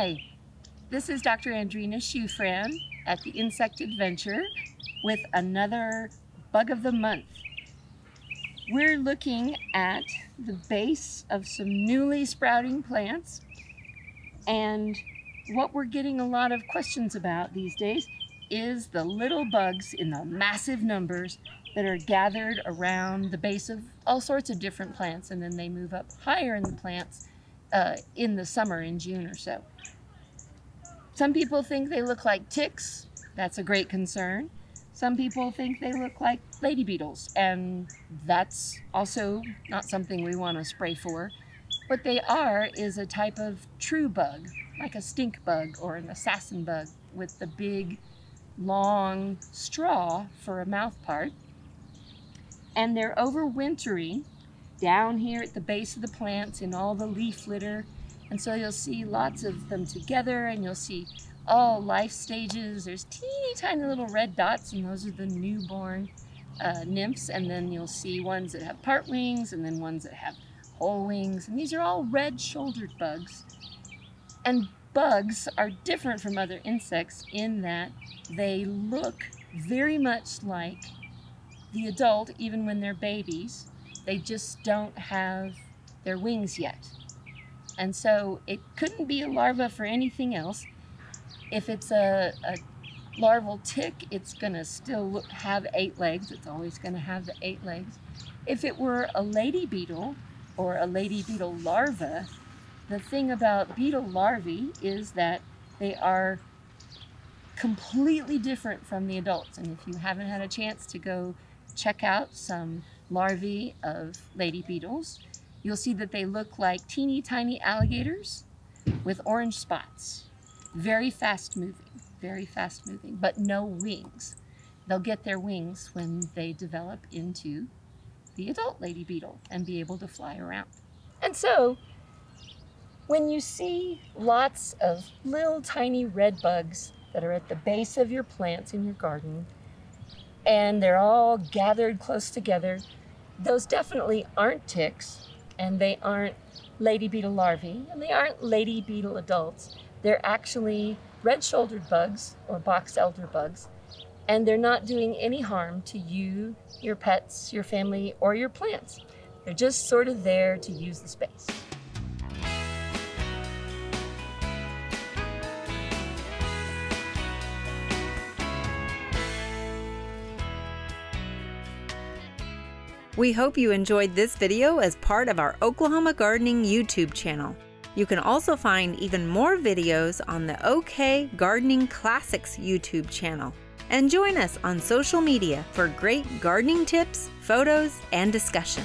Hi, this is Dr. Andrine Shufran at the Insect Adventure with another Bug of the Month. We're looking at the base of some newly sprouting plants, and what we're getting a lot of questions about these days is the little bugs in the massive numbers that are gathered around the base of all sorts of different plants, and then they move up higher in the plants in the summer, in June or so. Some people think they look like ticks. That's a great concern. Some people think they look like lady beetles, and that's also not something we want to spray for. What they are is a type of true bug, like a stink bug or an assassin bug with the big, long straw for a mouth part. And they're overwintering down here at the base of the plants in all the leaf litter. And so you'll see lots of them together, and you'll see all life stages. There's teeny tiny little red dots, and those are the newborn nymphs. And then you'll see ones that have part wings, and then ones that have whole wings. And these are all red-shouldered bugs. And bugs are different from other insects in that they look very much like the adult, even when they're babies. They just don't have their wings yet. And so it couldn't be a larva for anything else. If it's a larval tick, it's gonna still have 8 legs. It's always gonna have the 8 legs. If it were a lady beetle or a lady beetle larva, the thing about beetle larvae is that they are completely different from the adults. And if you haven't had a chance to go check out some larvae of lady beetles, you'll see that they look like teeny tiny alligators with orange spots. Very fast moving, but no wings. They'll get their wings when they develop into the adult lady beetle and be able to fly around. And so when you see lots of little tiny red bugs that are at the base of your plants in your garden, and they're all gathered close together, those definitely aren't ticks, and they aren't lady beetle larvae, and they aren't lady beetle adults. They're actually red-shouldered bugs or box elder bugs, and they're not doing any harm to you, your pets, your family, or your plants. They're just sort of there to use the space. We hope you enjoyed this video as part of our Oklahoma Gardening YouTube channel. You can also find even more videos on the OK Gardening Classics YouTube channel. And join us on social media for great gardening tips, photos, and discussion.